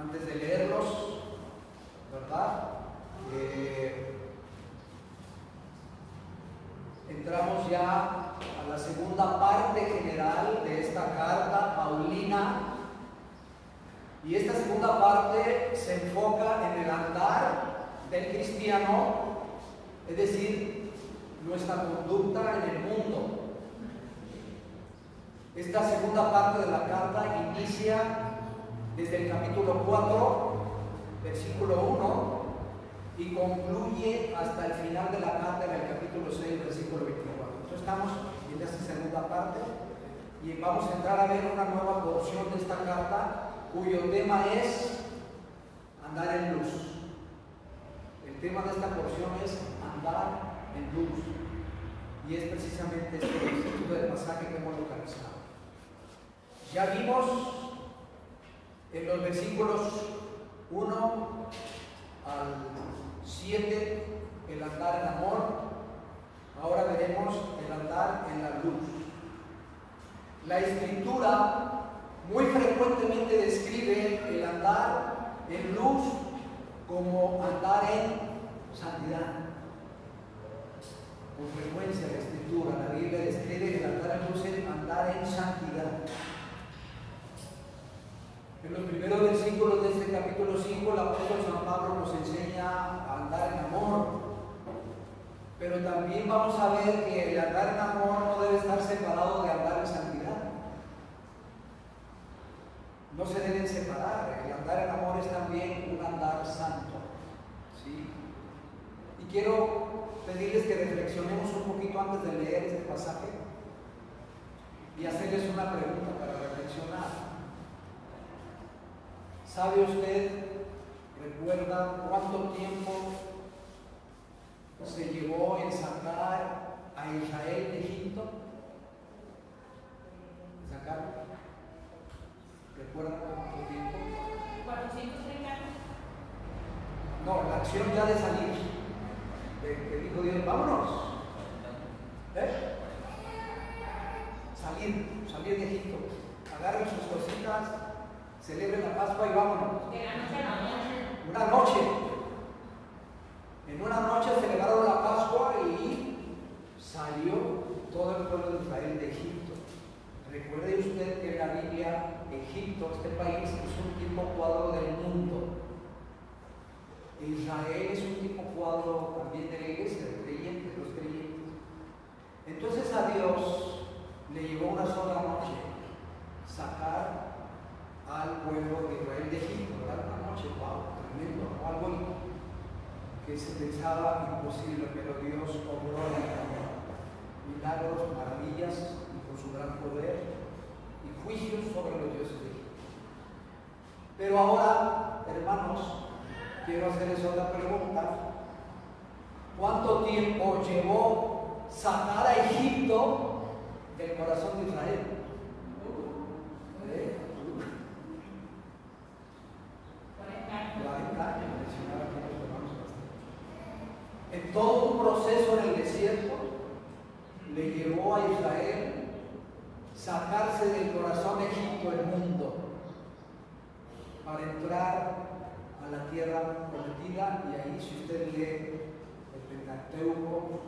antes de leerlos, ¿verdad? Entramos ya a la segunda parte general de esta carta paulina, y esta segunda parte se enfoca en el andar del cristiano, es decir, nuestra conducta en el mundo. Esta segunda parte de la carta inicia desde el capítulo 4, versículo 1, y concluye hasta el final de la carta en el capítulo 6, versículo 24. Entonces estamos en esta segunda parte y vamos a entrar a ver una nueva porción de esta carta cuyo tema es andar en luz. El tema de esta porción es andar en luz, y es precisamente este versículo del pasaje que hemos localizado. Ya vimos en los versículos 1 al 7 el andar en amor. Ahora veremos el andar en la luz. La Escritura muy frecuentemente describe el andar en luz como andar en santidad. Con frecuencia la Escritura, la Biblia describe el andar en luz en andar en santidad. En los primeros versículos de este capítulo 5, el apóstol San Pablo nos enseña a andar en amor. Pero también vamos a ver que el andar en amor no debe estar separado de andar en santidad. No se deben separar. El andar en amor es también un andar santo, ¿sí? Y quiero pedirles que reflexionemos un poquito antes de leer este pasaje y hacerles una pregunta para reflexionar. ¿Sabe usted, recuerda cuánto tiempo se llevó en sacar a Israel de Egipto? ¿Sacar? ¿Recuerda cuánto tiempo? 430 años. No, la acción ya de salir, que dijo Dios, vámonos. Salir de Egipto, agarren sus cositas, celebren la Pascua y vámonos. De la noche a la mañana. Una noche. En una noche celebraron la Pascua y salió todo el pueblo de Israel de Egipto. Recuerde usted que en la Biblia, Egipto, este país, es un tipo cuadro del mundo. Israel es un tipo cuadro también de la iglesia, de creyentes, los creyentes. Entonces a Dios le llevó una sola noche sacar al pueblo de Israel de Egipto, ¿verdad? Una noche, wow, tremendo, ¿no? Algo que se pensaba imposible, pero Dios obró en el camino. Milagros, maravillas, y con su gran poder, y juicios sobre los dioses de Egipto. Pero ahora, hermanos, quiero hacerles otra pregunta. ¿Cuánto tiempo llevó sacar a Egipto del corazón de Israel? 40 años, mencionaba aquí los hermanos bastante. En todo un proceso en el desierto le llevó a Israel sacarse del corazón de Egipto el mundo para entrar a la tierra prometida. Y ahí, si usted lee el Pentateuco,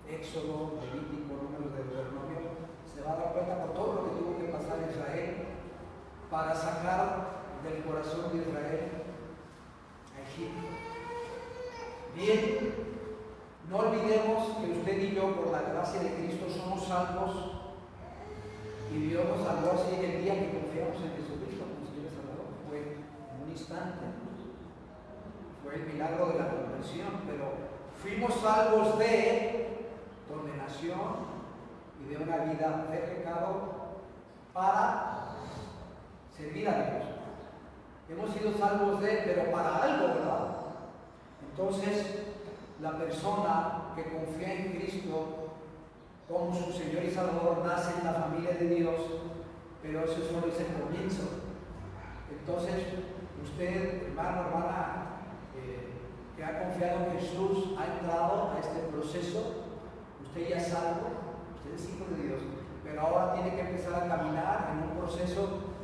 Éxodo, Levítico, Números de Deuteronomio, se va a dar cuenta por todo lo que tuvo que pasar Israel para sacar del corazón de Israel a Egipto. Bien, no olvidemos que usted y yo, por la gracia de Cristo, somos salvos, y Dios nos salvó así el día que confiamos en Jesucristo como Señor y Salvador. Fue en un instante, fue el milagro de la conversión, pero fuimos salvos de condenación y de una vida de pecado para servir a Dios. Hemos sido salvos de, pero para algo, ¿verdad? Entonces, la persona que confía en Cristo como su Señor y Salvador nace en la familia de Dios, pero eso solo es el comienzo. Entonces, usted, hermano, hermana, que ha confiado en Jesús, ha entrado a este proceso. Usted ya es salvo, usted es hijo de Dios, pero ahora tiene que empezar a caminar en un proceso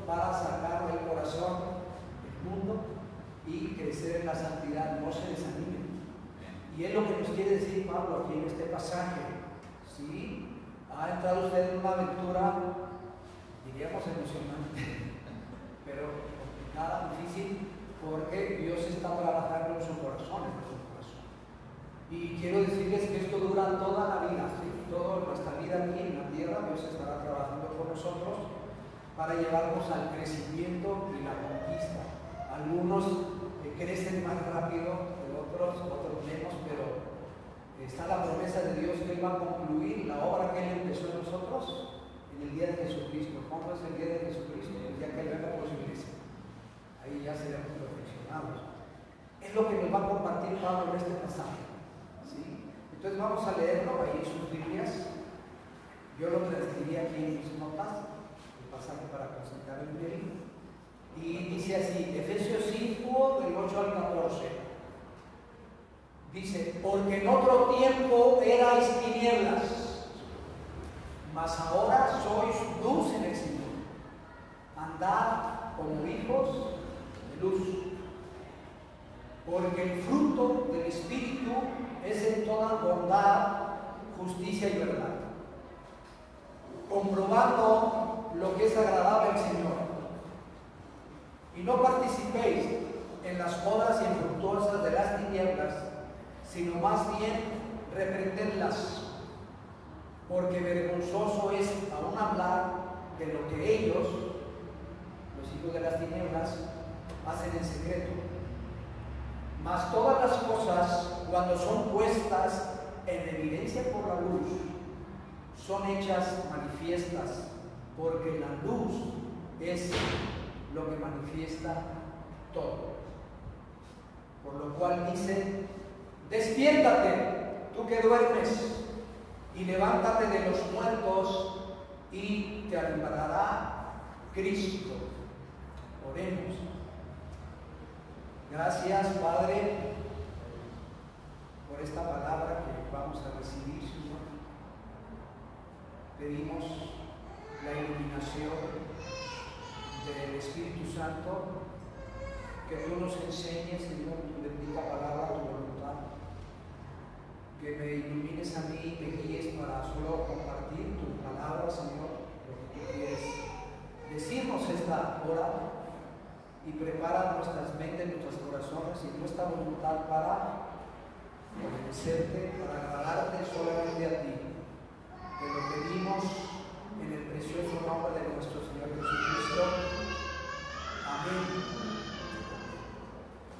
para sacar del corazón el mundo y crecer en la santidad. No se desanimen. Y es lo que nos quiere decir Pablo aquí en este pasaje. ¿Sí? Ha entrado usted en una aventura, diríamos emocionante, pero complicada, difícil, porque Dios está trabajando en su corazón, Y quiero decirles que esto dura toda la vida, ¿sí? Toda nuestra vida aquí en la tierra, Dios estará trabajando con nosotros para llevarnos al crecimiento y la conquista. Algunos crecen más rápido que otros menos, pero está la promesa de Dios que Él va a concluir la obra que Él empezó en nosotros en el día de Jesucristo. ¿Cuándo es el día de Jesucristo? El día que Él venga por su iglesia. Ahí ya seremos perfeccionados. Es lo que nos va a compartir Pablo en este pasaje. ¿Sí? Entonces vamos a leerlo ahí en sus Biblias. Yo lo transcribí aquí en mis notas, el pasaje para consultar el libro. Y dice así, Efesios 5, del 8 al 14. Dice, porque en otro tiempo erais tinieblas, mas ahora sois luz en el Señor. Andad como hijos de luz. Porque el fruto del Espíritu es en toda bondad, justicia y verdad, comprobando lo que es agradable al Señor. Y no participéis en las obras infructuosas de las tinieblas, sino más bien reprendedlas, porque vergonzoso es aún hablar de lo que ellos, los hijos de las tinieblas, hacen en secreto. Mas todas las cosas, cuando son puestas en evidencia por la luz, son hechas manifiestas, porque la luz es lo que manifiesta todo. Por lo cual dice, despiértate, tú que duermes, y levántate de los muertos, y te alumbrará Cristo. Oremos. Gracias, Padre, por esta palabra que vamos a recibir, Señor. Pedimos la iluminación del Espíritu Santo, que tú nos enseñes, Señor, tu bendita palabra, tu voluntad, que me ilumines a mí y me guíes para solo compartir tu palabra, Señor, lo que tú quieres decirnos esta hora. Y prepara nuestras mentes, nuestros corazones y nuestra voluntad para obedecerte, para agradarte solamente a ti. Te lo pedimos en el precioso nombre de nuestro Señor Jesucristo. Amén.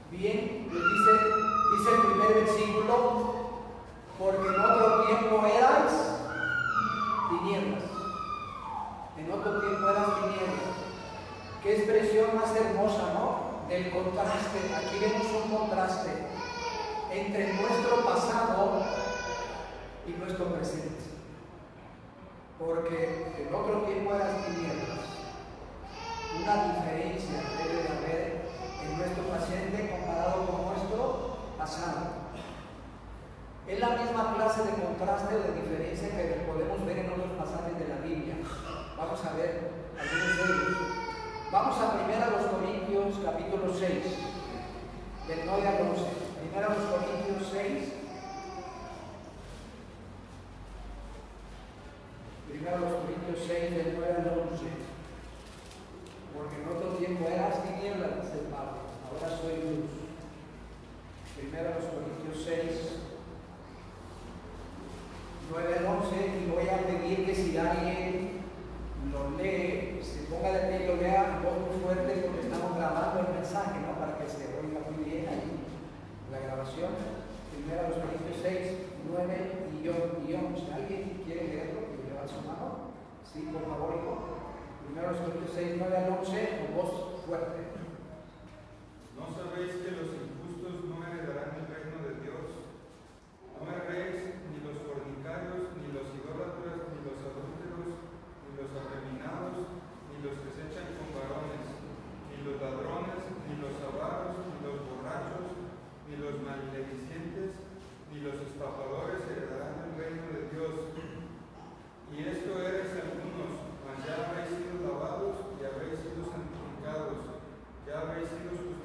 Bien, dice el primer versículo, porque en otro tiempo erais tinieblas. En otro tiempo eras tinieblas. Qué expresión más hermosa, ¿no? Del contraste. Aquí vemos un contraste entre nuestro pasado y nuestro presente. Porque en otro tiempo eran tinieblas. Una diferencia debe de haber en nuestro presente comparado con nuestro pasado. Es la misma clase de contraste o de diferencia que podemos ver en otros pasajes de la Biblia. Vamos a ver algunos de ellos. Vamos a 1 Corintios capítulo 6, del 9 al 11. 1 Corintios 6. 1 Corintios 6, del 9 al 11. Porque en otro tiempo eras tinieblas, dice Pablo, ahora soy luz. 1 Corintios 6, 9 al 11. Y voy a pedir que si alguien lo lee, se ponga de pie y lo lea en voz muy fuerte, porque estamos grabando el mensaje, ¿no? Para que se oiga muy bien ahí la grabación. 1 Corintios 6, 9 y 11. ¿Alguien quiere leerlo? Que levante su mano. Sí, por favor, hijo. 1 Corintios 6, 9 al 11, con voz fuerte. ¿No sabéis que los injustos no heredarán el reino de Dios? No erréis ni los fornicarios, ni los idólatras, ni los adúlteros, ni los afeminados, ni los que se echan con varones, ni los ladrones, ni los avaros, ni los borrachos, ni los maledicientes, ni los estafadores heredarán el reino de Dios. Y esto eres algunos, mas ya habéis sido lavados y habéis sido santificados, ya habéis sido justificados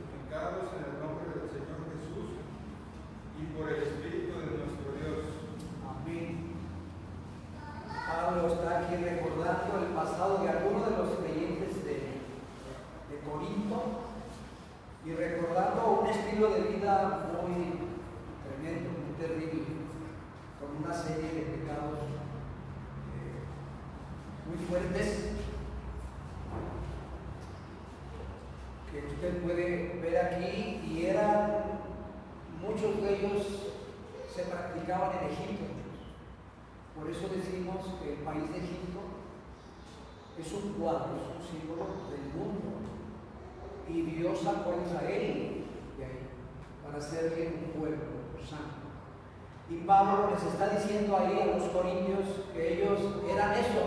que usted puede ver aquí, y muchos de ellos se practicaban en Egipto. Por eso decimos que el país de Egipto es un cuadro, es un símbolo del mundo. Y Dios sacó a Israel de ahí para hacerle un pueblo santo. Y Pablo les está diciendo ahí a los corintios que ellos eran eso.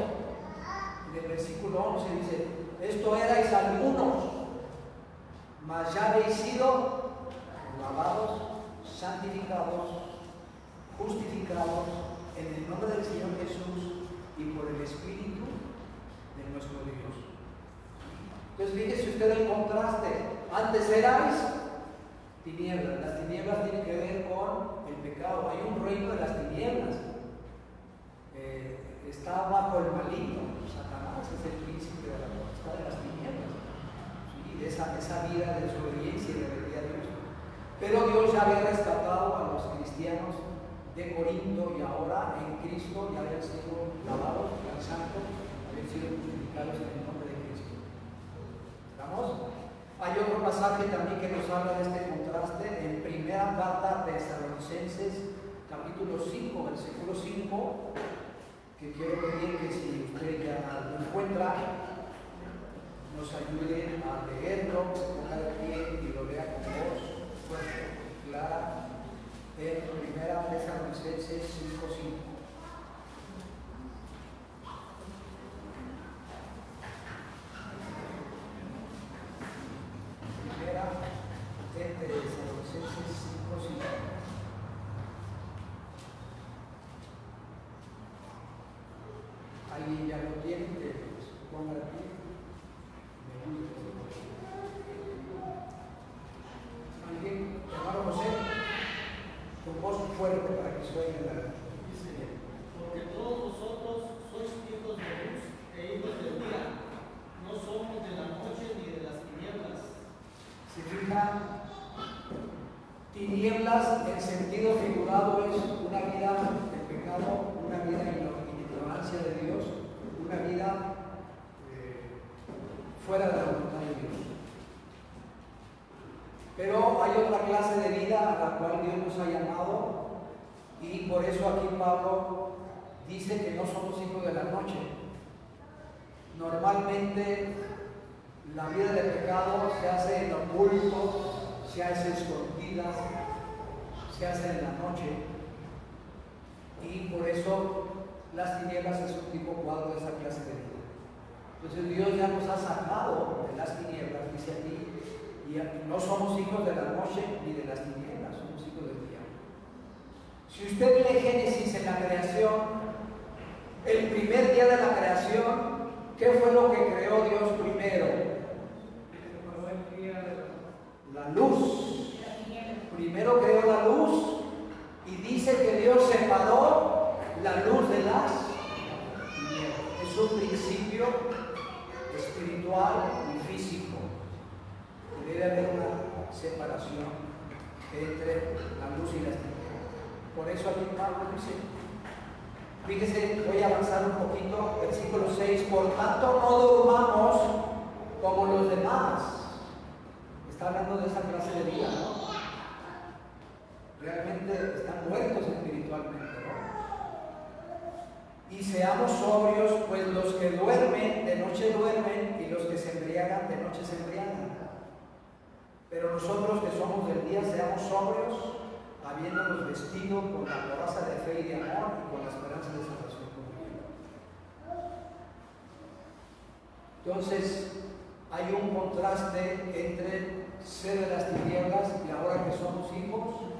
En el versículo 11 dice: esto erais algunos, mas ya habéis sido lavados, santificados, justificados en el nombre del Señor Jesús y por el Espíritu de nuestro Dios. Entonces fíjese usted el contraste. Antes erais tinieblas. Las tinieblas tienen que ver con el pecado. Hay un reino de las tinieblas. Está bajo el maligno. Satanás es el príncipe de la potestad de las tinieblas. ¿Sí? De esa vida de desobediencia y de rebeldía a Dios. Pero Dios ya había rescatado a los cristianos de Corinto, y ahora en Cristo ya habían sido lavados al santo, habían sido justificados en el nombre de Cristo. ¿Estamos? Hay otro pasaje también que nos habla de este contraste en primera carta de Tesalonicenses, capítulo 5, versículo 5, que quiero pedir que si usted ya lo encuentra, nos ayude a leerlo, que se ponga de pie y lo lea con voz fuerte, clara, en primera Tesalonicenses 5:5. Ahí ya lo tienen, que se ponga de pie. ¿Alguien? Hermano José, con voz fuerte para que suene la... Porque todos vosotros sois hijos de luz e hijos del día, no somos de la noche ni de las tinieblas. Se fijan, tinieblas en sentido figurado es una vida de pecado, una vida en ignorancia de Dios, una vida fuera de la voluntad de Dios. Pero hay otra clase de vida a la cual Dios nos ha llamado, y por eso aquí Pablo dice que no somos hijos de la noche. Normalmente la vida de pecado se hace en oculto, se hace escondida, se hace en la noche, y por eso las tinieblas es un tipo cuadro de esa clase de vida. Entonces Dios ya nos ha sacado de las tinieblas, dice aquí, y no somos hijos de la noche ni de las tinieblas, somos hijos del día. Si usted lee Génesis en la creación, el primer día de la creación, ¿qué fue lo que creó Dios primero? La luz. Primero creó la luz, y dice que Dios separó la luz de las tinieblas. Es un principio espiritual y físico. Debe haber una separación entre la luz y las tinieblas. Por eso aquí Pablo dice, fíjese, voy a avanzar un poquito, versículo 6, por tanto no durmamos como los demás. Está hablando de esa clase de vida, ¿no? Realmente están muertos espiritualmente, ¿no? Y seamos sobrios, pues los que duermen, de noche duermen, y los que se embriagan, de noche se embriagan. Pero nosotros que somos del día, seamos sobrios, habiéndonos vestido con la coraza de fe y de amor y con la esperanza de salvación con Dios. Entonces, hay un contraste entre ser de las tinieblas y ahora que somos hijos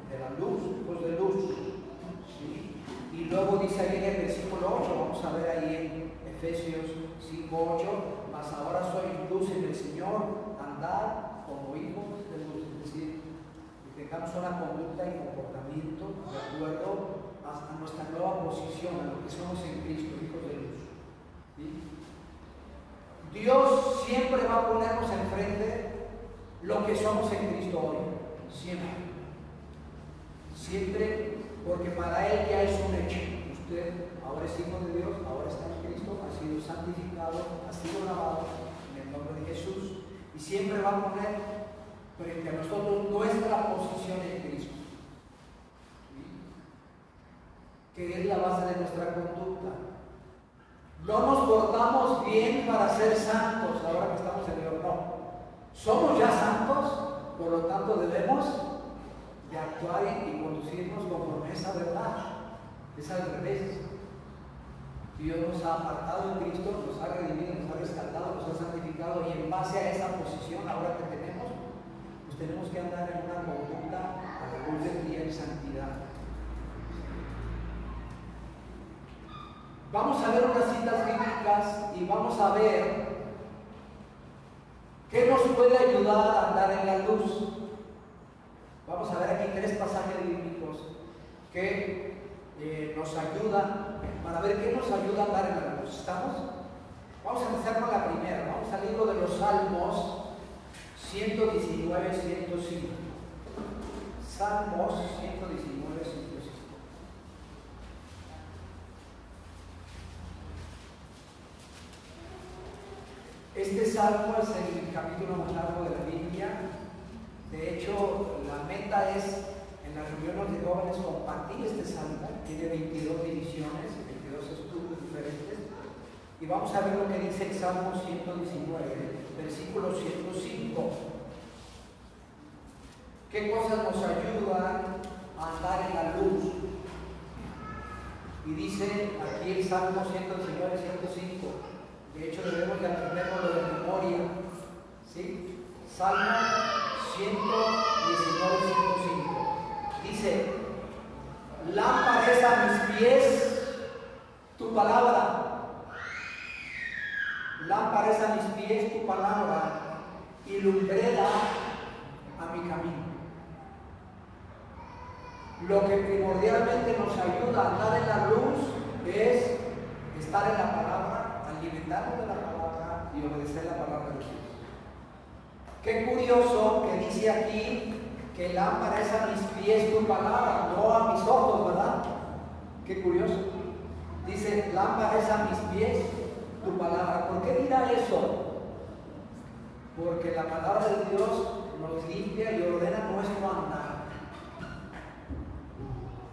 de la luz, hijos de luz. ¿Sí? Y luego dice ahí en el versículo 8, vamos a ver ahí en Efesios 5:8, mas ahora sois luz en el Señor, andad como hijos de luz, es decir, que tengamos una conducta y comportamiento de acuerdo a nuestra nueva posición, a lo que somos en Cristo, hijos de luz. ¿Sí? Dios siempre va a ponernos enfrente lo que somos en Cristo hoy, siempre. Siempre, porque para Él ya es un hecho. Usted ahora es hijo de Dios, ahora está en Cristo, ha sido santificado, ha sido lavado en el nombre de Jesús. Y siempre va a poner frente a nosotros nuestra posición en Cristo, ¿sí? Que es la base de nuestra conducta. No nos portamos bien para ser santos ahora que estamos en Dios, no. Somos ya santos, por lo tanto debemos de actuar y conducirnos conforme a esa verdad. Es al revés. Dios nos ha apartado en Cristo, nos ha redimido, nos ha rescatado, nos ha santificado, y en base a esa posición ahora que tenemos, pues tenemos que andar en una conducta a la luz del día en santidad. Vamos a ver unas citas bíblicas y vamos a ver qué nos puede ayudar a andar en la luz. Vamos a ver aquí 3 pasajes bíblicos que nos ayudan para ver qué nos ayuda a andar en la luz. ¿Estamos? Vamos a empezar con la primera. Vamos al libro de los Salmos 119, 105. Salmos 119, 105. Este salmo es el capítulo más largo de la Biblia. De hecho, la meta es en las reuniones de jóvenes compartir este salmo. Tiene 22 divisiones, 22 estudios diferentes. Y vamos a ver lo que dice el Salmo 119, versículo 105. ¿Qué cosas nos ayudan a andar en la luz? Y dice aquí el Salmo 119, 105. De hecho, debemos de aprenderlo de memoria. ¿Sí? Salmo 119, 105. Dice: lámpara es a mis pies tu palabra. Lámpara es a mis pies tu palabra y lumbrera a mi camino. Lo que primordialmente nos ayuda a andar en la luz es estar en la palabra, alimentarnos de la palabra y obedecer la palabra de Dios. Qué curioso que dice aquí que lámpara es a mis pies tu palabra, no a mis ojos, ¿verdad? Qué curioso. Dice, lámpara es a mis pies tu palabra. ¿Por qué dirá eso? Porque la palabra de Dios nos limpia y ordena nuestro andar.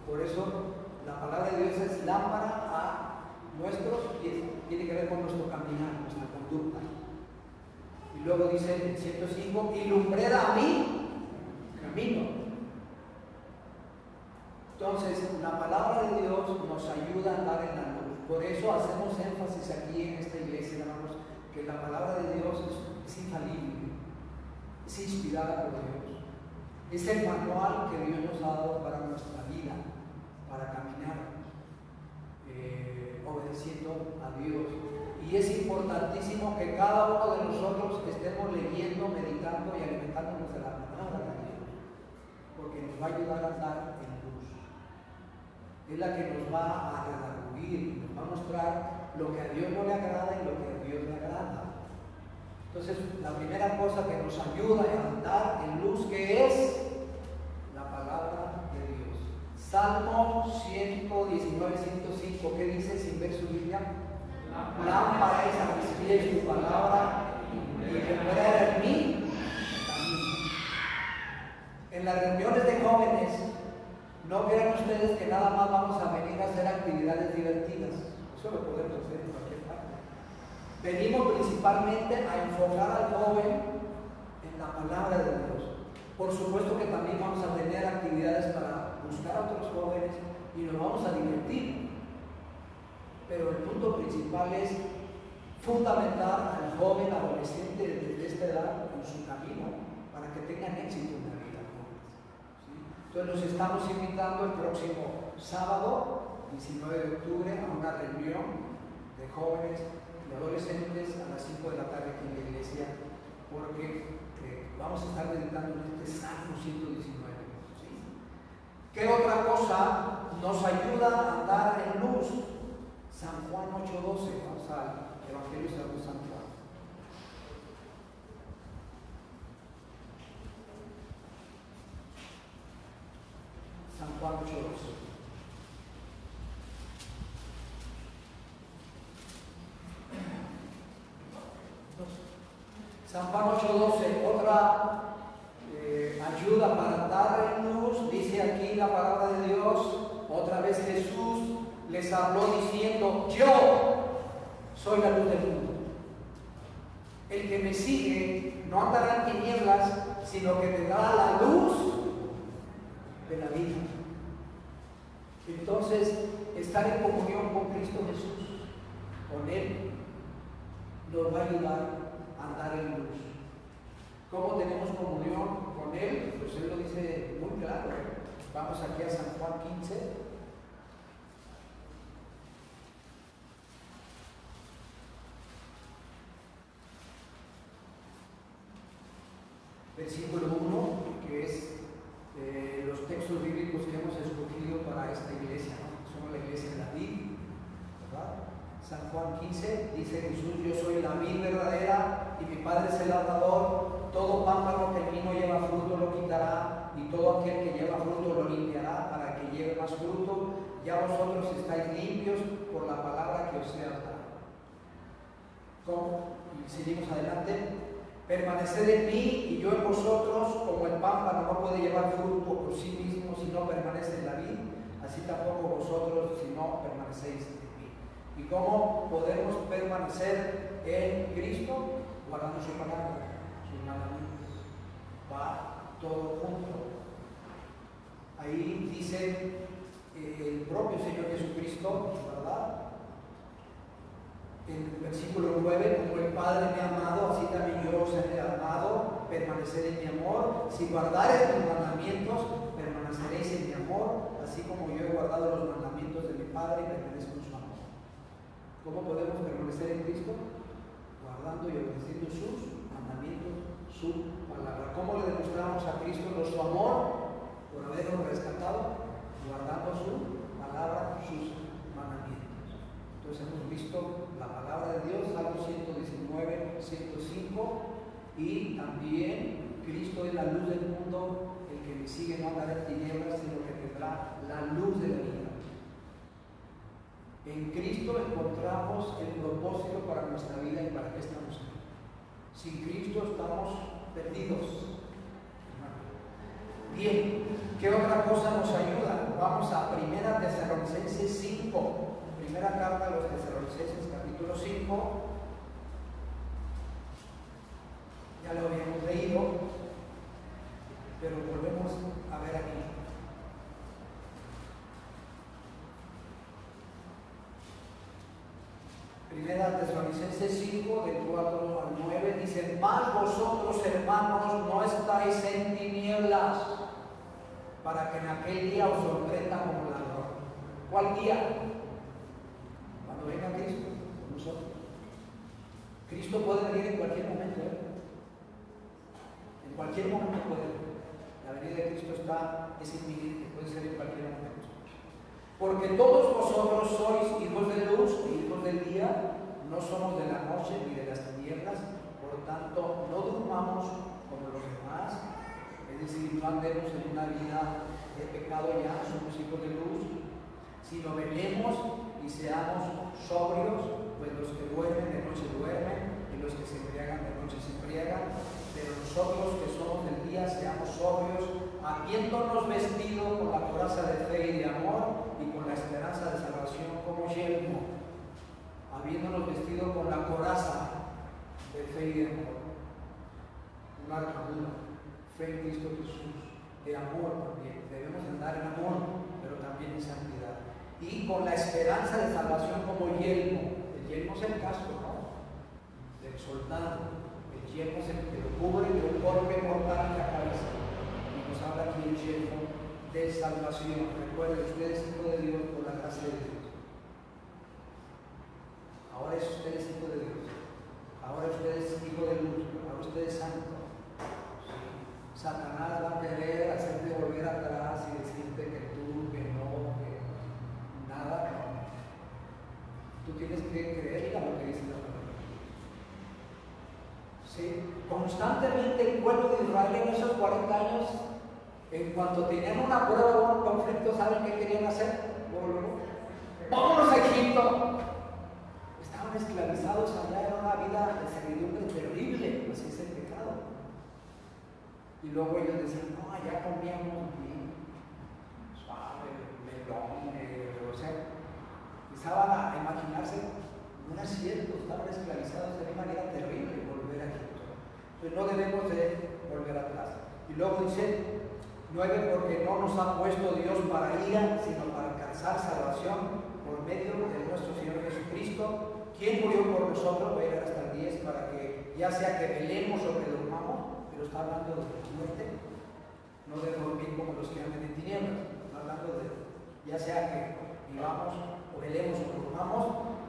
Por eso la palabra de Dios es lámpara a nuestros pies. Tiene que ver con nuestro caminar, nuestra conducta. Y luego dice el 105, y lumbrera a mi camino. Entonces, la palabra de Dios nos ayuda a andar en la luz. Por eso hacemos énfasis aquí en esta iglesia, hermanos, que la palabra de Dios es infalible, es inspirada por Dios. Es el manual que Dios nos ha dado para nuestra vida, para caminar obedeciendo a Dios. Y es importantísimo que cada uno de nosotros estemos leyendo, meditando y alimentándonos de la palabra de Dios, porque nos va a ayudar a andar en luz. Es la que nos va a redarguir, nos va a mostrar lo que a Dios no le agrada y lo que a Dios le agrada. Entonces, la primera cosa que nos ayuda a andar en luz, que es la palabra de Dios. Salmo 119, 105, ¿qué dice sin ver su Biblia? Lámpara es a mis pies tu palabra y lumbrera en mí camino. En las reuniones de jóvenes, no crean ustedes que nada más vamos a venir a hacer actividades divertidas. Eso lo podemos hacer en cualquier parte. Venimos principalmente a enfocar al joven en la palabra de Dios. Por supuesto que también vamos a tener actividades para buscar a otros jóvenes y nos vamos a divertir. Pero el punto principal es fundamentar al joven adolescente desde esta edad en su camino para que tengan éxito en la vida. ¿Sí? Entonces nos estamos invitando el próximo sábado, 19 de octubre, a una reunión de jóvenes y adolescentes a las 5 de la tarde aquí en la iglesia, porque vamos a estar meditando en este Salmo 119. ¿Sí? ¿Qué otra cosa nos ayuda a andar en luz? San Juan 8:12, vamos al Evangelio según San Juan. San Juan 8:12. San Juan 8:12, otra ayuda para dar en luz, dice aquí la palabra de Dios. Otra vez Jesús les habló diciendo: yo soy la luz del mundo. El que me sigue no andará en tinieblas, sino que tendrá la luz de la vida. Entonces, estar en comunión con Cristo Jesús, con Él, nos va a ayudar a andar en luz. ¿Cómo tenemos comunión con Él? Pues Él lo dice muy claro. Vamos aquí a San Juan 15. Versículo 1, que es los textos bíblicos que hemos escogido para esta iglesia, ¿no? Somos la iglesia de David, ¿verdad? San Juan 15, dice Jesús: yo soy la vid verdadera y mi Padre es el labrador. Todo pámpano que en mí no lleva fruto lo quitará, y todo aquel que lleva fruto lo limpiará para que lleve más fruto. Ya vosotros estáis limpios por la palabra que os he hablado. ¿Cómo? Y seguimos adelante. Permaneced en mí y yo en vosotros, como el pámpano no puede llevar fruto por sí mismo si no permanece en la vid, así tampoco vosotros si no permanecéis en mí. ¿Y cómo podemos permanecer en Cristo? Guardando su palabra, sus mandamientos. Va todo junto. Ahí dice el propio Señor Jesucristo, ¿verdad? En el versículo 9, como el Padre me ha amado, así también yo os he amado, permaneced en mi amor. Si guardareis mis mandamientos, permaneceréis en mi amor, así como yo he guardado los mandamientos de mi Padre y permanezco en su amor. ¿Cómo podemos permanecer en Cristo? Guardando y obedeciendo sus mandamientos, su palabra. ¿Cómo le demostramos a Cristo nuestro amor? Por habernos rescatado, guardando su palabra, sus mandamientos. Entonces hemos visto la palabra de Dios, Salmo 119, 105, y también Cristo es la luz del mundo. El que me sigue no andará en tinieblas, sino que tendrá la luz de la vida. En Cristo encontramos el propósito para nuestra vida y para qué estamos aquí. Sin Cristo estamos perdidos. Bien, ¿qué otra cosa nos ayuda? Vamos a 1 Tesalonicenses 5. Primera carta a los Tesalonicenses, capítulo 5. Ya lo habíamos leído, pero volvemos a ver aquí. Primera Tesalonicenses 5, del 4 al 9, dice: mas vosotros, hermanos, no estáis en tinieblas, para que en aquel día os sorprenda como ladrón. ¿Cuál día? Cuando venga Cristo con nosotros. Cristo puede venir en cualquier momento, ¿eh? En cualquier momento puede venir. La venida de Cristo es inminente, puede ser en cualquier momento. Porque todos vosotros sois hijos de luz y hijos del día, no somos de la noche ni de las tinieblas. Por tanto, no durmamos como los demás, es decir, no andemos en una vida de pecado ya, somos hijos de luz, sino velemos y seamos sobrios, pues los que duermen de noche duermen y los que se embriagan de noche se embriagan. Pero nosotros que somos del día, seamos sobrios, habiéndonos vestido con la coraza de fe y de amor y con la esperanza de salvación como yelmo. Habiéndonos vestido con la coraza de fe y de amor, una armadura, fe en Cristo Jesús, de amor también. Debemos andar en amor, pero también en santidad. Y con la esperanza de salvación como yelmo. El yelmo es el casco, ¿no? Del soldado. El yelmo es el que lo cubre de un golpe mortal en la cabeza. Y nos habla aquí el yelmo de salvación. Recuerden, usted es hijo de Dios por la gracia de Dios. Ahora usted es hijo de Dios. Ahora usted es hijo de luz. Ahora usted es santo. Satanás va a querer hacerte volver atrás y decirte que tú, que no, que nada, no. Tú tienes que creer a lo que dice la palabra. Sí, constantemente el pueblo de Israel en esos 40 años, en cuanto tenían una prueba o un conflicto, ¿saben qué querían hacer? ¡Vámonos a Egipto! Estaban esclavizados allá, era una vida de servidumbre terrible, así es el Y luego ellos decían, no, allá comíamos bien, suave, melón, o sea, empezaban a imaginarse, no era cierto, estaban esclavizados de una manera terrible volver a Egipto. Entonces no debemos de volver atrás. Y luego dice 9, porque no nos ha puesto Dios para ira, sino para alcanzar salvación por medio de nuestro Señor Jesucristo, quien murió por nosotros. Voy a leer hasta el 10 para que ya sea que velemos o que durmamos, pero está hablando de muerte, no de dormir como los que andan en tinieblas, está hablando de ya sea que vivamos o velemos o durmamos,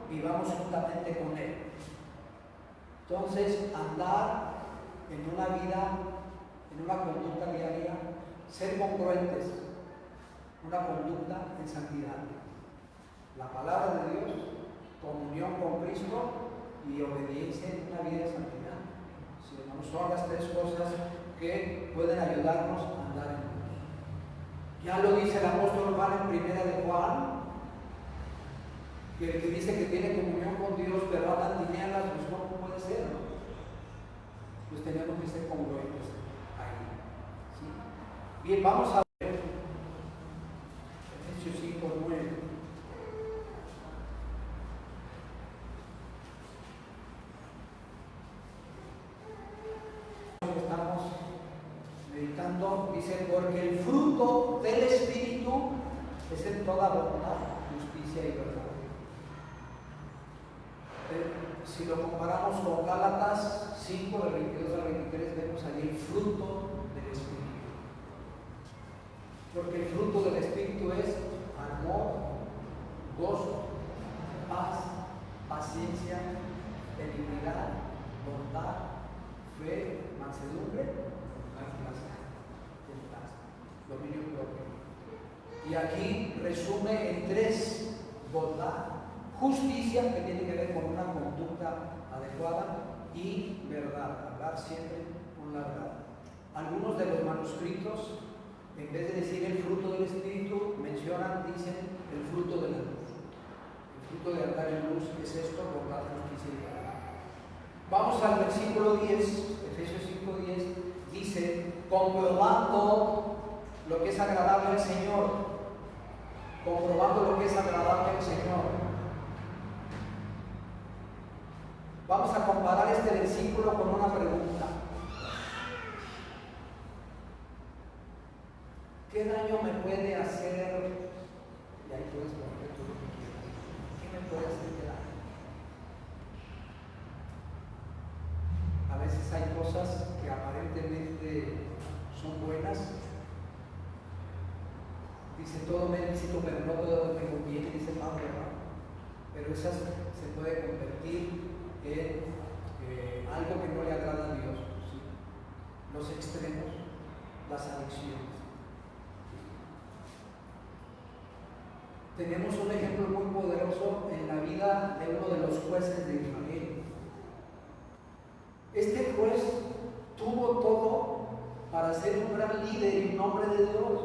vivamos juntamente con Él. Entonces, andar en una vida, en una conducta diaria, ser congruentes, una conducta en santidad. La palabra de Dios, comunión con Cristo y obediencia en una vida de santidad. Si no son las tres cosas que pueden ayudarnos a andar en Dios. Ya lo dice el apóstol Juan en primera de Juan, que el que dice que tiene comunión con Dios pero anda en tinieblas, pues ¿cómo puede ser? ¿No? Pues tenemos que ser congruentes ahí. ¿Sí? Bien, vamos a ver Efesios 5:9. Estamos meditando, dice, porque el fruto del Espíritu es en toda bondad, justicia y verdad. Si lo comparamos con Gálatas 5, del 22 al 23, vemos ahí el fruto del Espíritu. Porque el fruto del Espíritu es amor, gozo, paz, paciencia, benignidad, bondad, fe, mansedumbre, dominio propio. Y aquí resume en 3: bondad, justicia, que tiene que ver con una conducta adecuada, y verdad, hablar siempre con la verdad. Algunos de los manuscritos, en vez de decir el fruto del Espíritu, dicen el fruto de la luz. El fruto de andar en luz es esto: bondad, justicia y verdad. Vamos al versículo 10, Efesios 5:10, dice, comprobando lo que es agradable al Señor, comprobando lo que es agradable al Señor. Vamos a comparar este versículo con una pregunta. ¿Qué daño me puede hacer? Y ahí puedes poner todo lo que quieras. ¿Qué me puede hacer de daño? A veces hay cosas que aparentemente son buenas. Dice, todo me es lícito, pero no todo me conviene, dice Pablo, ¿no? Pero esas se puede convertir en algo que no le agrada a Dios. ¿Sí? Los extremos, las adicciones. Tenemos un ejemplo muy poderoso en la vida de uno de los jueces de Israel. Este juez tuvo todo para ser un gran líder y un hombre de Dios.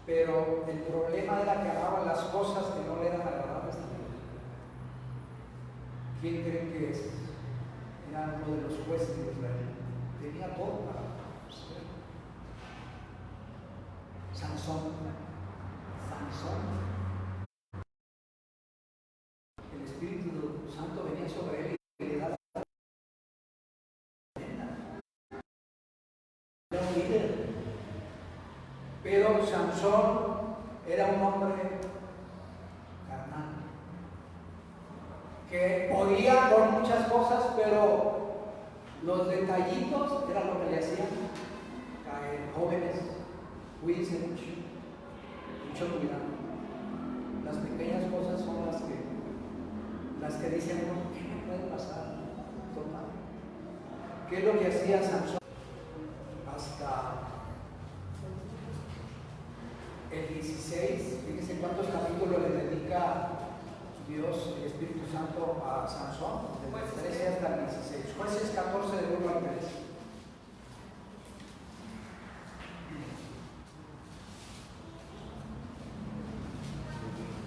Pero el problema era que amaba las cosas que no le eran agradables a Dios. ¿Quién cree que es? Era uno de los jueces de Israel. Tenía todo para ser. Sansón. El Espíritu Santo venía sobre él y le daba. Era un líder. Pero Sansón era un hombre carnal, que oía por muchas cosas, pero los detallitos eran lo que le hacían caer. Jóvenes, cuídense mucho cuidado. Las pequeñas cosas son las que dicen, ¿qué me puede pasar? Total. ¿Qué es lo que hacía Sansón? Hasta el 16, fíjense cuántos capítulos le dedica Dios, el Espíritu Santo, a Sansón, desde el 13 hasta el 16. Jueces 14, del 1 al 3.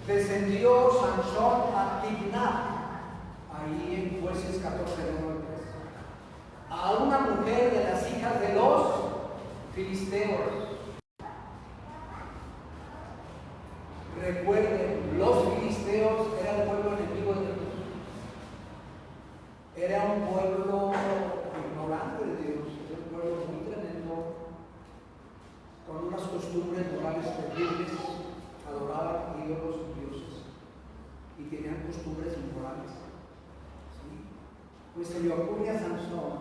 Descendió Sansón a Timnat, ahí en Jueces 14, del 1 al 3, a una mujer Era un pueblo ignorante de Dios, era un pueblo muy tremendo, con unas costumbres morales terribles, adoraban ídolos y dioses y tenían costumbres inmorales. ¿Sí? Pues se le ocurre a Sansón,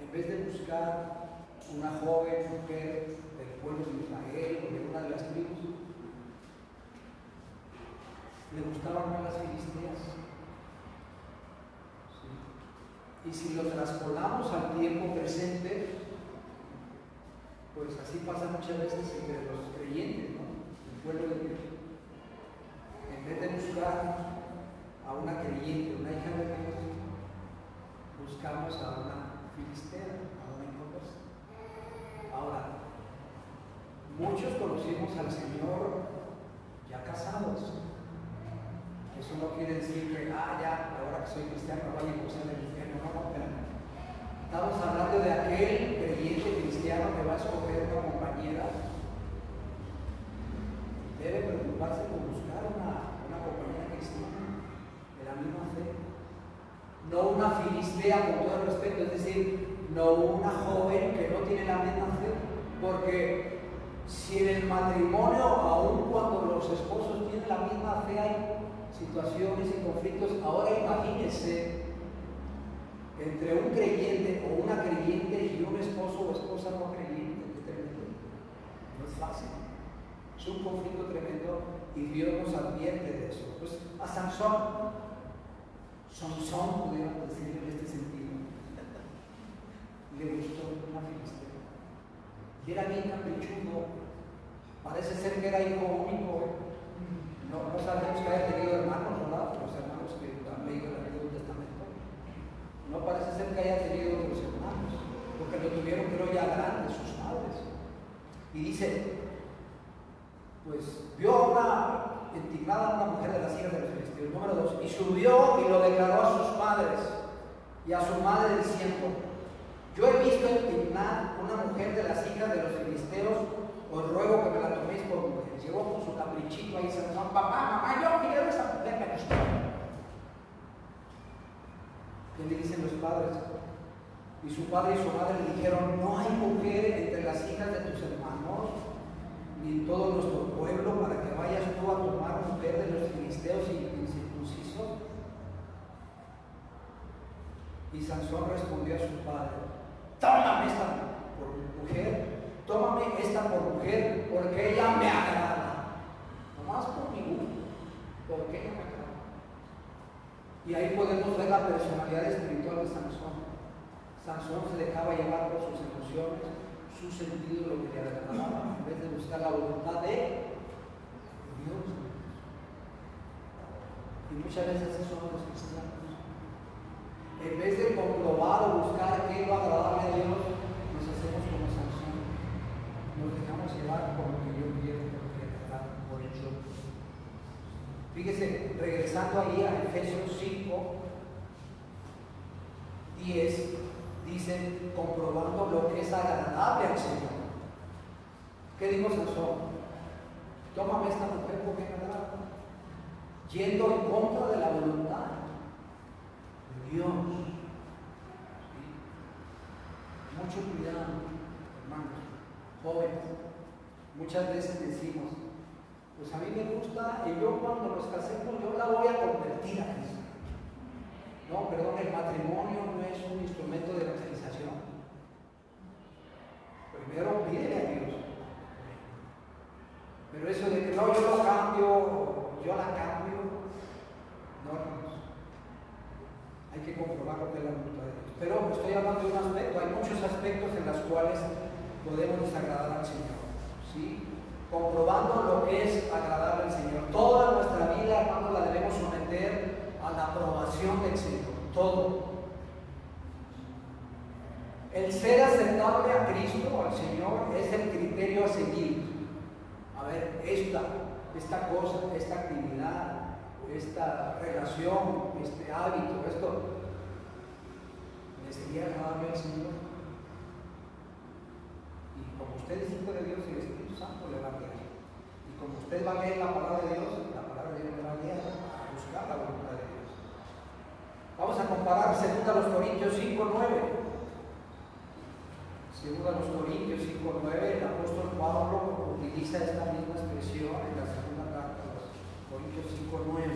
en vez de buscar una joven mujer del pueblo de Israel o de una de las tribus, le gustaban más las filisteas. ¿Sí? Y si lo traspolamos al tiempo presente, pues así pasa muchas veces entre los creyentes, ¿no? El pueblo de Dios. En vez de buscar a una creyente, una hija de Dios, buscamos a una filistea, a una inconversa. Ahora, muchos conocimos al Señor ya casados. Eso no quiere decir que, ya, ahora que soy cristiano, vaya a gozar del infierno. No, pero estamos hablando de aquel creyente cristiano que va a escoger una compañera. Debe preocuparse por buscar una compañera cristiana de la misma fe. No una filistea, con todo el respeto, es decir, no una joven que no tiene la misma fe, porque si en el matrimonio, aun cuando los esposos tienen la misma fe, hay situaciones y conflictos. Ahora imagínense entre un creyente o una creyente y un esposo o esposa no creyente. Qué tremendo. No es fácil. Es un conflicto tremendo y Dios nos advierte de eso. Pues a Sansón, pudiéramos decir en este sentido, le gustó una filistea. Y era bien caprichudo. Parece ser que era hijo único. No sabemos que haya tenido hermanos, ¿verdad? Los hermanos que han leído el Antiguo Testamento. No parece ser que haya tenido otros hermanos, porque lo tuvieron, creo, ya grandes sus padres. Y dice, pues vio a una indignada una mujer de las hijas de los filisteos. Número 2, y subió y lo declaró a sus padres y a su madre diciendo: yo he visto en Timnat una mujer de las hijas de los filisteos, os ruego que me la toméis por mujer. Llegó con su caprichito ahí, Sansón: papá, mamá, yo quiero esa mujer, me gustó. ¿Qué le dicen los padres? Y su padre y su madre le dijeron: no hay mujer entre las hijas de tus hermanos, ni en todo nuestro pueblo, para que vayas tú a tomar mujer de los filisteos incircuncisos. Y Sansón respondió a su padre: tómame esta por mujer, porque ella me agrada. Nomás por mi gusto, porque ella me agrada. Y ahí podemos ver la personalidad espiritual de Sansón. Sansón se dejaba llevar por sus emociones, su sentido de lo que le agradaba, en vez de buscar la voluntad de Dios. Y muchas veces eso son los cristianos. En vez de comprobar o buscar qué va a agradarle a Dios, nos hacemos como Sansón. Nos dejamos llevar por lo que yo quiero, por lo que agrada por eso. Fíjese, regresando ahí a Efesios 5, 10, dice: comprobando lo que es agradable al Señor. ¿Qué dijo Sansón? Tómame esta mujer porque me agrada. Yendo en contra de la voluntad de Dios. ¿Sí? Mucho cuidado, hermanos, jóvenes. Muchas veces decimos: pues a mí me gusta y yo cuando nos casemos yo la voy a convertir a Cristo. No, perdón, el matrimonio no es un instrumento de evangelización. Primero pídele a Dios. Pero eso de que no, yo la cambio, no, hermanos. Hay que comprobar lo que es la voluntad de Dios. Pero estoy hablando de un aspecto, hay muchos aspectos en los cuales podemos desagradar al Señor. ¿Sí? Comprobando lo que es agradable al Señor. Toda nuestra vida, hermanos, la debemos someter a la aprobación del Señor. Todo. El ser aceptable a Cristo, al Señor, es el criterio a seguir. A ver, esta cosa, esta actividad, esta relación, este hábito, esto, ¿le sería agradable al Señor? Y como usted es hijo de Dios, el Espíritu Santo le va a guiar. Y como usted va a leer la palabra de Dios, la palabra de Dios le va a guiar a buscar la voluntad de Dios. Vamos vamos a comparar 2 Corintios 5:9. 2 Corintios 5:9, el apóstol Pablo utiliza esta misma expresión en la segunda carta de los Corintios 5:9.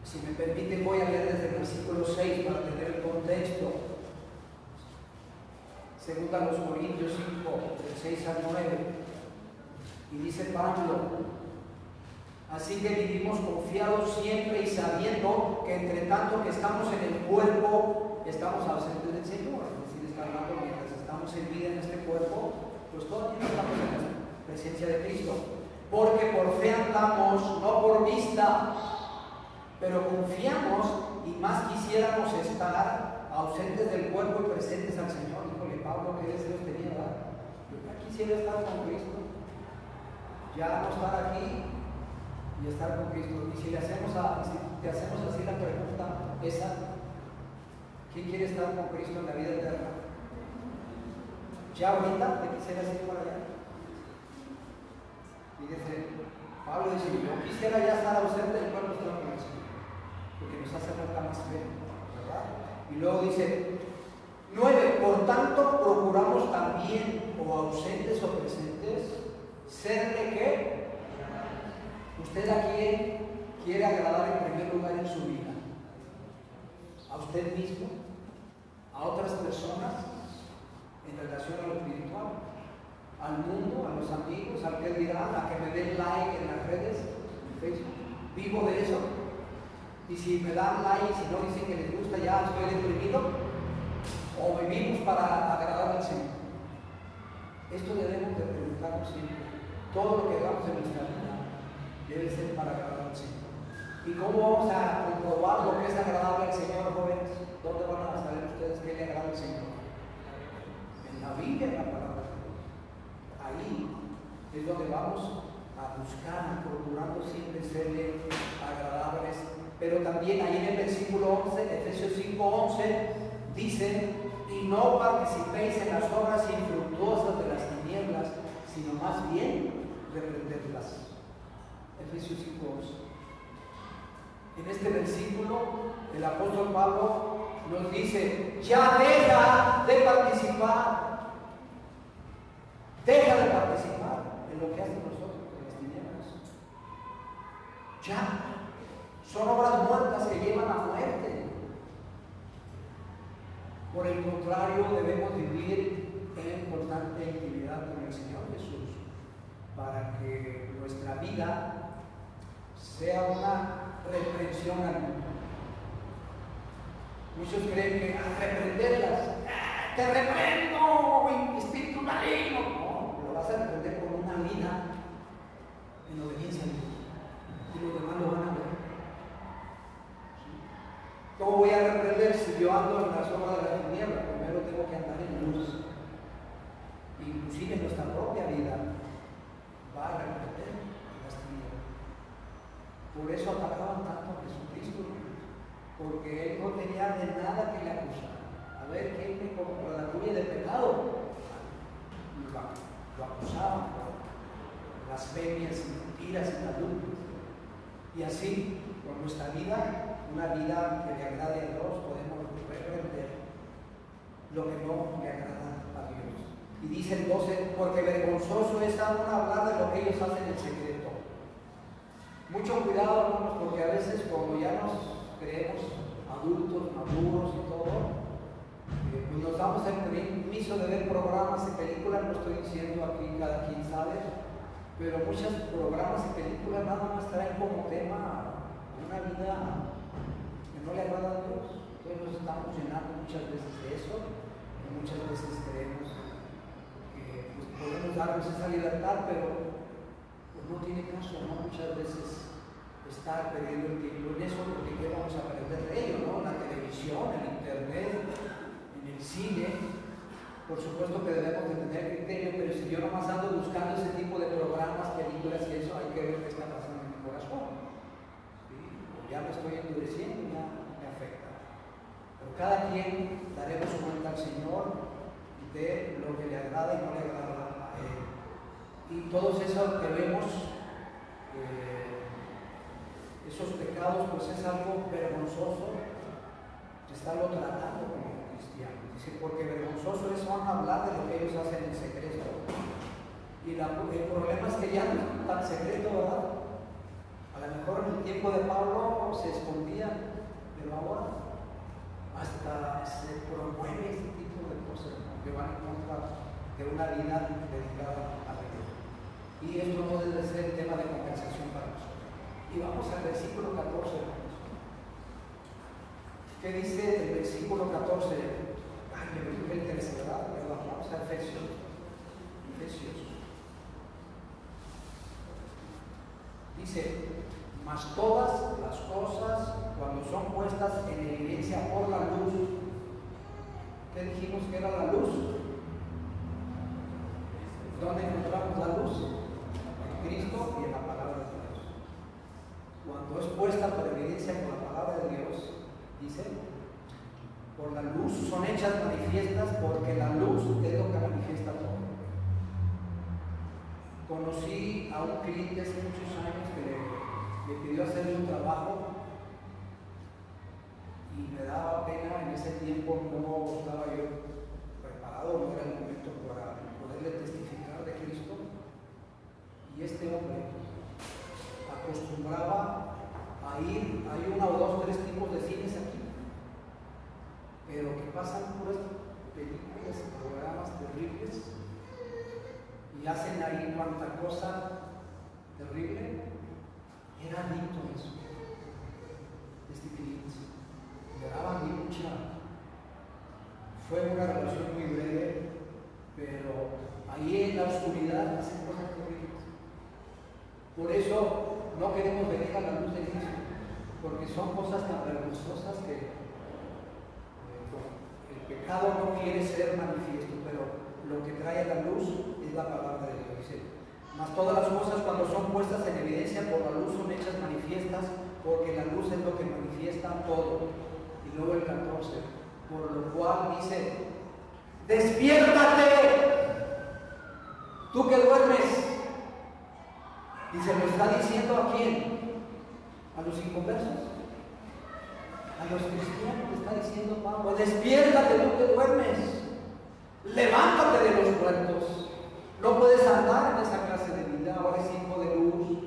Si me permiten, voy a leer desde el versículo 6 para tener el contexto. 2 Corintios 5, del 6 al 9. Y dice Pablo: así que vivimos confiados siempre y sabiendo que entre tanto que estamos en el cuerpo, estamos ausentes del Señor. Es decir, está hablando mientras estamos en vida en este cuerpo, pues todavía no estamos en la presencia de Cristo. Porque por fe andamos, no por vista, pero confiamos y más quisiéramos estar ausentes del cuerpo y presentes al Señor. Híjole, Pablo, qué deseos tenía, ¿verdad? Yo ya quisiera estar con Cristo, ya no estar aquí y estar con Cristo. Y si te hacemos así la pregunta esa, ¿quién quiere estar con Cristo en la vida eterna? ¿Ya ahorita te quisieras ir para allá? Fíjese, Pablo dice: yo quisiera ya estar ausente del cuerpo, estar con el Señor, porque nos hace falta más fe, ¿verdad? Y luego dice 9, por tanto procuramos también, o ausentes o presentes, ser de qué. ¿Usted a quién quiere agradar en primer lugar en su vida? ¿A usted mismo? ¿A otras personas? En relación a lo espiritual, al mundo, a los amigos, al que dirán, a que me den like en las redes, en Facebook. ¿Vivo de eso? Y si me dan like y si no dicen que les gusta, ya estoy deprimido. ¿O vivimos para agradar al Señor? Esto debemos de preguntarnos siempre. Todo lo que hagamos en nuestra vida debe ser para agradar al Señor. ¿Y cómo vamos a comprobar lo que es agradable al Señor, jóvenes? ¿Dónde van a saber ustedes qué le agrada al Señor? En la Biblia, en la palabra de Dios. Ahí es donde vamos a buscar, procurando siempre serle agradables. Pero también ahí en el versículo 11, Efesios 5:11, dice: y no participéis en las obras infructuosas de las tinieblas, sino más bien reprenderlas. Efesios 5:11. En este versículo, el apóstol Pablo nos dice: ya deja de participar. Deja de participar en lo que hacen nosotros, en las tinieblas. Ya. Son obras muertas que llevan a muerte. Por el contrario, debemos vivir en constante intimidad con el Señor Jesús, para que nuestra vida sea una reprensión al mundo. Muchos creen que al reprenderlas, te reprendo, espíritu maligno. No, lo vas a reprender con una vida en obediencia a Dios. Y los demás lo van a ver. ¿Cómo voy a reprender si yo ando en la sombra de la tiniebla? Primero tengo que andar en luz. Inclusive nuestra propia vida va a reprender las tinieblas. Por eso atacaban tanto a Jesucristo, porque él no tenía de nada que le acusar. A ver, ¿quién me acuye de pecado? Lo acusaban por blasfemias, mentiras y calumnias. Y así, con nuestra vida, una vida que le agrade a Dios, podemos reprender lo que no le agrada a Dios. Y dice el 12: porque vergonzoso es aún hablar de lo que ellos hacen en secreto. Mucho cuidado, hermanos, porque a veces, como ya nos creemos adultos, maduros y todo, pues nos damos el permiso de ver programas y películas. No estoy diciendo aquí, cada quien sabe, pero muchos programas y películas nada más traen como tema una vida que no le agrada a Dios. Entonces nos estamos llenando muchas veces de eso, y muchas veces creemos que pues, podemos darnos esa libertad, pero pues, no tiene caso, ¿no? Muchas veces estar perdiendo el tiempo en eso, porque ¿qué vamos a aprender de ello, no? La televisión, el internet, en el cine. Por supuesto que debemos de tener criterio, pero si yo nomás ando buscando ese tipo de programas, películas y eso, hay que ver qué está pasando en mi corazón. ¿Sí? O ya me estoy endureciendo, ya me afecta. Pero cada quien daremos cuenta al Señor de lo que le agrada y no le agrada a Él. Y todos esos que vemos esos pecados, pues es algo vergonzoso estarlo tratando como cristiano. Dice, porque vergonzoso es hablar de lo que ellos hacen en secreto. Y el problema es que ya no es tan secreto, ¿verdad? A lo mejor en el tiempo de Pablo se escondían, pero ahora hasta se promueve este tipo de cosas, ¿no?, que van en contra de una vida dedicada a Dios. Y esto no debe ser tema de conversación para nosotros. Y vamos al versículo 14, hermanos. ¿Qué dice el versículo 14? Ay, me dije el tercero, ¿verdad? Perdón, vamos a Efesios. Dice, mas todas las cosas, cuando son puestas en evidencia por la luz, ¿qué dijimos que era la luz? ¿Dónde encontramos la luz? En Cristo y en la palabra de Dios. Cuando es puesta por evidencia por la palabra de Dios, dice, por la luz son hechas manifiestas, porque la luz es lo que manifiesta todo. Conocí a un cliente hace muchos años que me pidió hacerle un trabajo y me daba pena. En ese tiempo no estaba yo preparado, no era el momento para poderle testificar de Cristo. Y este hombre acostumbraba a ir, hay 1 o 2, 3 tipos de cines aquí, pero que pasan puras películas y programas terribles y hacen ahí cuanta cosa terrible. Era adicto a eso, este cliente. Le daba mucha. Fue una relación muy breve, pero ahí en la oscuridad hacen cosas terribles. Por eso no queremos venir a la luz de Cristo, porque son cosas tan vergonzosas que el pecado no quiere ser manifiesto, pero lo que trae a la luz es la palabra de Dios. Dice, mas todas las cosas cuando son puestas en evidencia por la luz son hechas manifiestas, porque la luz es lo que manifiesta todo. Y luego el 14, por lo cual dice, despiértate, tú que duermes. Y se lo está diciendo ¿a quién? A los inconversos, a los cristianos le está diciendo Pablo, despiértate tú que duermes, levántate de los muertos. No puedes andar en esa clase de vida, ahora es hijo de luz.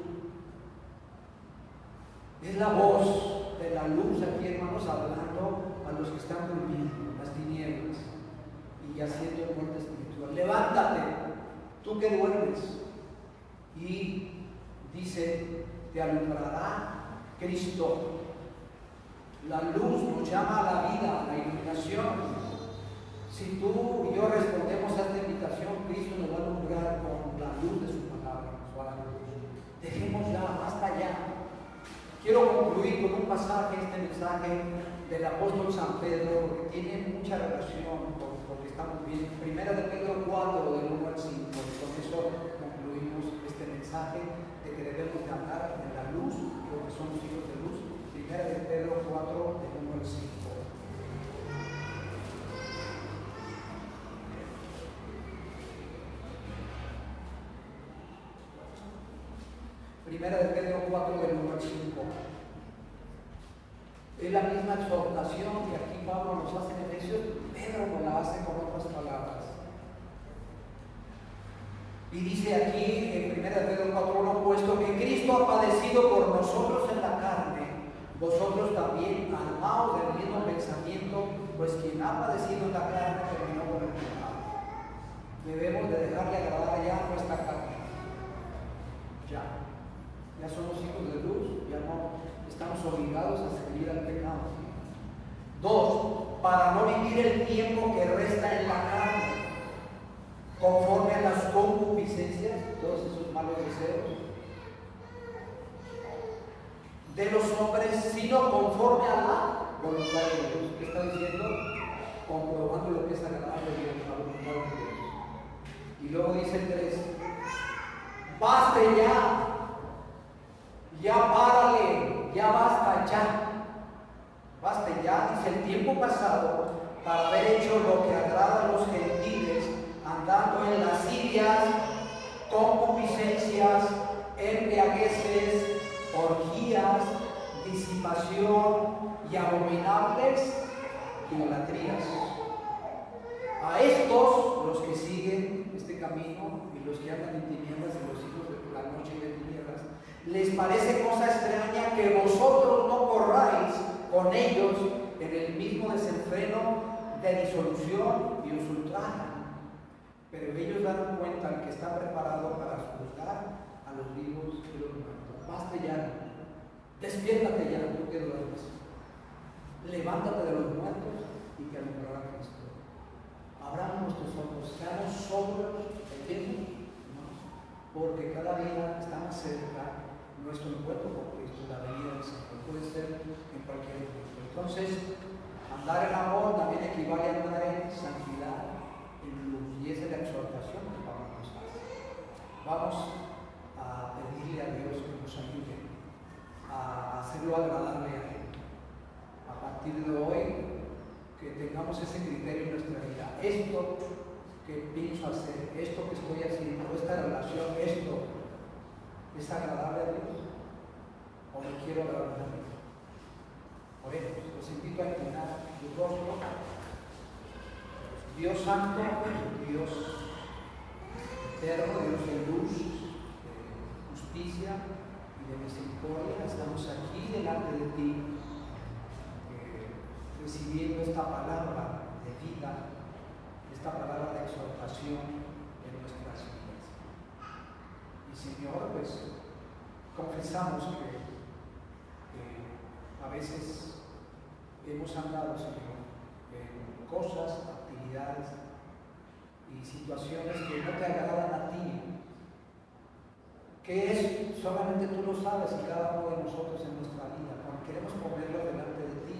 Es la voz de la luz aquí, hermanos, hablando a los que están durmiendo, las tinieblas, y haciendo muerte espiritual. Levántate, tú que duermes. Y dice, te alumbrará Cristo. La luz nos llama a la vida, a la iluminación. Si tú y yo respondemos a esta invitación, Cristo nos va a alumbrar con la luz de su palabra. Dejemos ya, basta ya. Quiero concluir con un pasaje, este mensaje del apóstol San Pedro, porque tiene mucha relación con lo que estamos viendo. Primera de Pedro 4, del 1 al 5. Con eso concluimos este mensaje de que debemos de andar en la luz, porque somos hijos de luz. Primera de Pedro 4, del 1 al 5. Primera de Pedro 4, del 1 al 5. Es la misma exhortación que aquí Pablo nos hace en Efesios, Pedro nos la hace con otras palabras. Y dice aquí en 1 Pedro 4:1, puesto que Cristo ha padecido por nosotros en la carne, vosotros también armaos del mismo pensamiento, pues quien ha padecido en la carne terminó con el pecado. Debemos de dejarle agradar ya nuestra carne. Ya somos hijos de luz, ya no estamos obligados a seguir al pecado. 2, para no vivir el tiempo que resta en la carne, conforme a las concupiscencias, todos esos malos deseos de los hombres, sino conforme a la voluntad de Dios. ¿Qué está diciendo? Comprobando lo que es agradable a Dios, la voluntad de Dios. Y luego dice el 3, baste ya párale, ya basta ya, dice el tiempo pasado, para haber hecho lo que agrada a los gentiles, andando en lascivias, concupiscencias, embriagueces, orgías, disipación y abominables idolatrías. A estos, los que siguen este camino y los que andan en tinieblas de los hijos de la noche y de tinieblas, les parece cosa extraña que vosotros no corráis con ellos en el mismo desenfreno de disolución y os ultrajan. Pero ellos dan cuenta al que está preparado para juzgar a los vivos y los muertos. Basta ya, despiértate ya, tú que duermes. Levántate de los muertos y que alumbrará Cristo. Abramos nuestros ojos, seamos sobrios, ¿no? Porque cada día está más cerca nuestro encuentro con Cristo, la venida del Señor. Puede ser en cualquier momento. Entonces, andar en amor también equivale a andar en santidad, en luz, y esa es la exhortación que Pablo nos hace. Vamos a pedirle a Dios que nos ayude a hacerlo agradable a Él. A partir de hoy, que tengamos ese criterio en nuestra vida. Esto que pienso hacer, esto que estoy haciendo, esta relación, esto es agradable a Dios o no quiero agradar a Dios. Oremos, los invito a inclinar su rostro. Dios Santo, Dios eterno, Dios de luz, de justicia y de misericordia, estamos aquí delante de ti, recibiendo esta palabra de vida, esta palabra de exhortación en nuestras vidas. Y Señor, pues confesamos que a veces hemos andado, Señor, en cosas, actividades y situaciones que no te agradan a ti. ¿Qué es? Solamente tú lo sabes y cada uno de nosotros en nuestra vida. Cuando queremos ponerlo delante de ti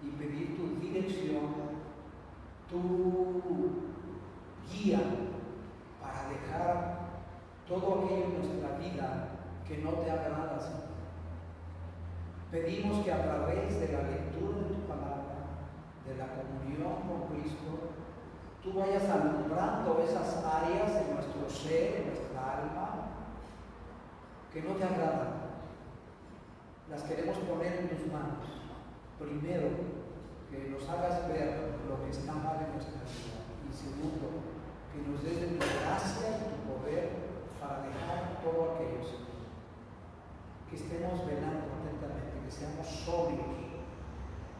y pedir tu dirección, tu guía para dejar todo aquello en nuestra vida que no te agrada, Señor. Pedimos que a través de la lectura de tu palabra, de la comunión con Cristo, tú vayas alumbrando esas áreas de nuestro ser, de nuestra alma, que no te agradan. Las queremos poner en tus manos. Primero, que nos hagas ver lo que está mal en nuestra vida. Y segundo, que nos des de tu gracia y tu poder para dejar todo aquello, Señor. Que estemos velando atentamente, que seamos sobrios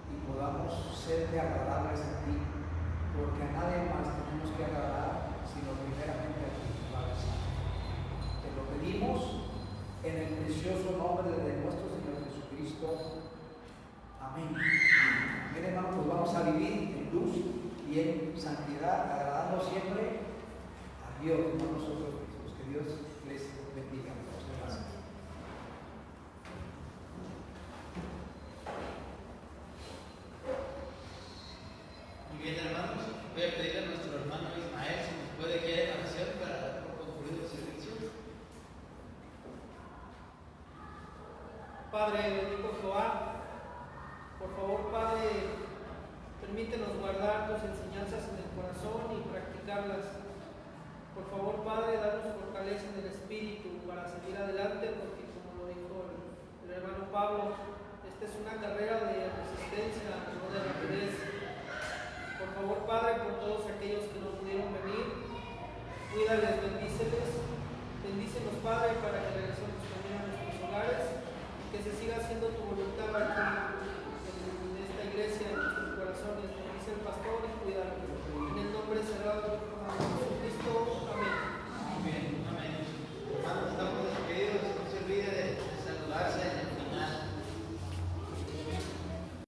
y podamos serte agradables a ti, porque a nadie más tenemos que agradar, sino primeramente a ti, Padre Santo. Te lo pedimos en el precioso nombre de nuestro Señor Jesucristo. Amén. Amén, hermanos, pues vamos a vivir en luz y en santidad, agradando siempre a Dios, no a nosotros mismos. Que Dios les bendiga. Muchas gracias. Muy bien, hermanos, voy a pedirle a nuestro hermano Ismael si nos puede guiar en oración para dar por concluido el servicio. Padre bendito Jehová, por favor, Padre, permítenos guardar tus enseñanzas en el corazón y practicarlas. Por favor, Padre, danos fortaleza en el Espíritu para seguir adelante, porque como lo dijo el hermano Pablo, esta es una carrera de resistencia, no de rapidez. Por favor, Padre, por todos aquellos que no pudieron venir, cuídales, bendíceles.